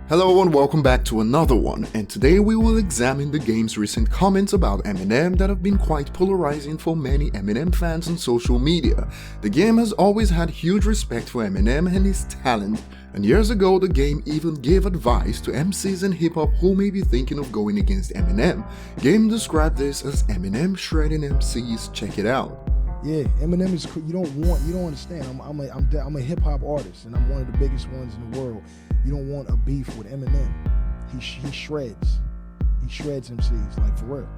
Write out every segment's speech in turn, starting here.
Hello and welcome back to another one, and today we will examine the game's recent comments about Eminem that have been quite polarizing for many Eminem fans on social media. The game has always had huge respect for Eminem and his talent, and years ago the game even gave advice to MCs and hip-hop who may be thinking of going against Eminem. Game described this as Eminem shredding MCs. Check it out. Yeah, Eminem is cool. You don't understand. I'm a hip hop artist, and I'm one of the biggest ones in the world. You don't want a beef with Eminem. He shreds. He shreds MCs, like for real.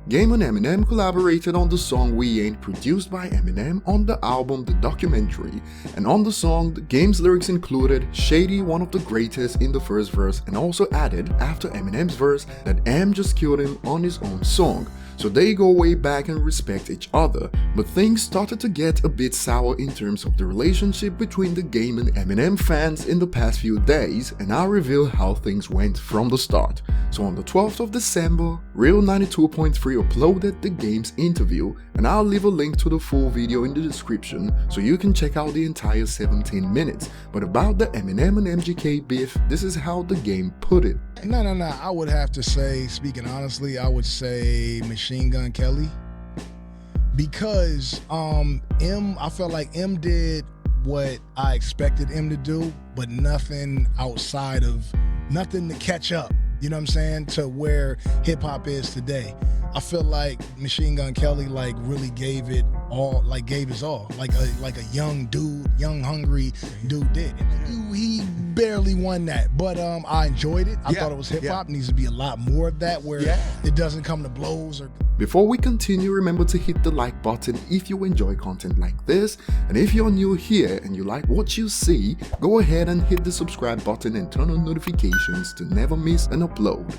Game and Eminem collaborated on the song We Ain't, produced by Eminem, on the album The Documentary, and on the song the game's lyrics included "Shady, one of the greatest" in the first verse, and also added after Eminem's verse that M just killed him on his own song. So they go way back and respect each other, but things started to get a bit sour in terms of the relationship between the game and Eminem fans in the past few days, and I'll reveal how things went from the start. So on the 12th of December, Real 92.3 uploaded the game's interview, and I'll leave a link to the full video in the description so you can check out the entire 17 minutes. But about the Eminem and MGK beef, this is how the game put it. No. I would have to say, speaking honestly, I would say Machine Gun Kelly. Because I felt like M did what I expected M to do, but nothing outside of, nothing to catch up, you know what I'm saying, to where hip hop is today. I feel like Machine Gun Kelly like really gave it all, like gave his all, like a young dude, young hungry dude did. He barely won that, but I enjoyed it. I thought it was hip hop. Needs to be a lot more of that where it doesn't come to blows or. Before we continue, remember to hit the like button if you enjoy content like this, and if you're new here and you like what you see, go ahead and hit the subscribe button and turn on notifications to never miss an upload.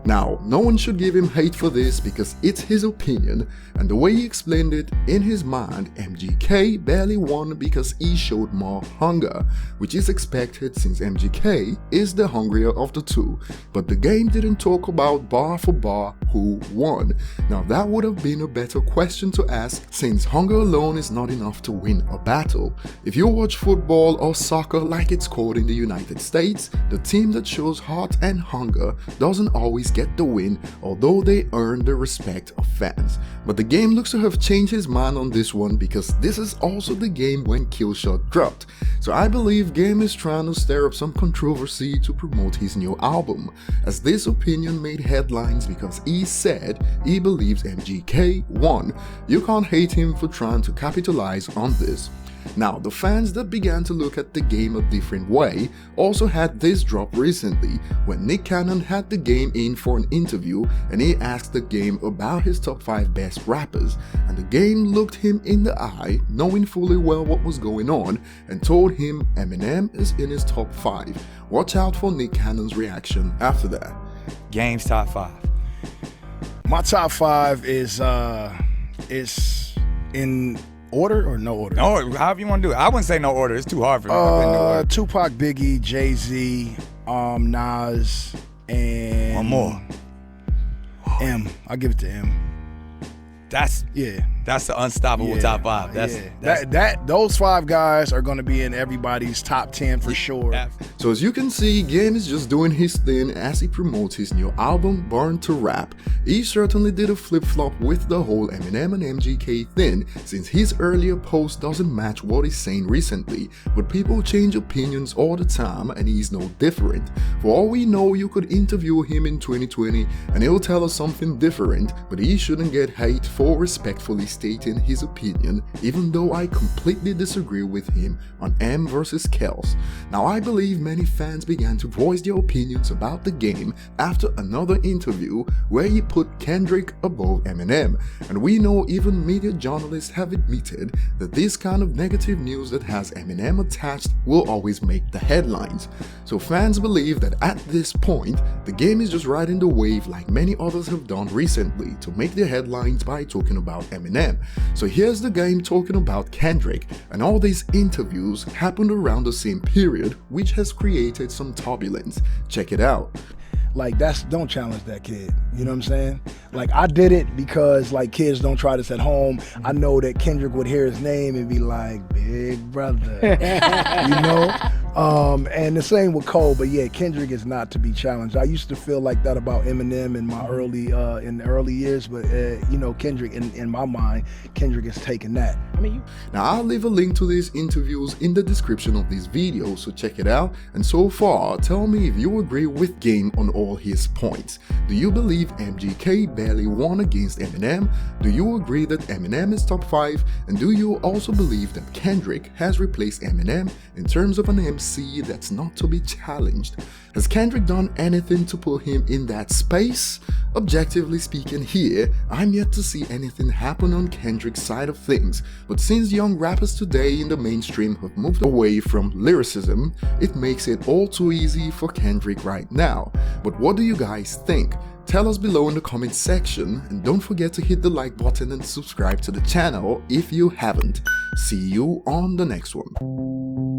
Now, no one should give him hate for this because it's his opinion, and the way he explained it, in his mind, MGK barely won because he showed more hunger, which is expected since MGK is the hungrier of the two, but the game didn't talk about bar for bar who won. Now that would have been a better question to ask, since hunger alone is not enough to win a battle. If you watch football or soccer like it's called in the United States, the team that shows heart and hunger doesn't always get the win, although they earn the respect of fans. But the game looks to have changed his mind on this one, because this is also the game when Killshot dropped. So I believe Game is trying to stir up some controversy to promote his new album, as this opinion made headlines because he said he believes MGK won. You can't hate him for trying to capitalize on this. Now, the fans that began to look at the game a different way also had this drop recently, when Nick Cannon had the game in for an interview and he asked the game about his top 5 best rappers, and the game looked him in the eye, knowing fully well what was going on, and told him Eminem is in his top 5. Watch out for Nick Cannon's reaction after that. Game's top 5. My top 5 is in order or no order? No, however you want to do it. I wouldn't say no order. It's too hard for me. Tupac, Biggie, Jay-Z, Nas, and one more. M. I'll give it to M. That's the unstoppable top 5. Those 5 guys are going to be in everybody's top 10 for sure. So as you can see, Game is just doing his thing as he promotes his new album, Born to Rap. He certainly did a flip-flop with the whole Eminem and MGK thing, since his earlier post doesn't match what he's saying recently, but people change opinions all the time and he's no different. For all we know, you could interview him in 2020 and he'll tell us something different, but he shouldn't get hate for respectfully stating his opinion, even though I completely disagree with him on M versus Kels. Now, I believe many fans began to voice their opinions about the game after another interview where he put Kendrick above Eminem, and we know even media journalists have admitted that this kind of negative news that has Eminem attached will always make the headlines. So fans believe that at this point, the game is just riding the wave like many others have done recently to make the headlines by talking about Eminem. So here's the game talking about Kendrick, and all these interviews happened around the same period, which has created some turbulence. Check it out. Like, don't challenge that kid, you know what I'm saying? Like, I did it because, like, kids don't try this at home. I know that Kendrick would hear his name and be like, big brother, you know? And the same with Cole, but yeah, Kendrick is not to be challenged. I used to feel like that about Eminem in my in the early years, but you know, Kendrick, in my mind, Kendrick is taking that. I mean, Now I'll leave a link to these interviews in the description of this video, so check it out. And so far, tell me if you agree with Game on all his points. Do you believe MGK barely won against Eminem? Do you agree that Eminem is top 5? And do you also believe that Kendrick has replaced Eminem in terms of an MC that's not to be challenged? Has Kendrick done anything to put him in that space? Objectively speaking here, I'm yet to see anything happen on Kendrick's side of things, but since young rappers today in the mainstream have moved away from lyricism, it makes it all too easy for Kendrick right now. But what do you guys think? Tell us below in the comment section, and don't forget to hit the like button and subscribe to the channel if you haven't. See you on the next one.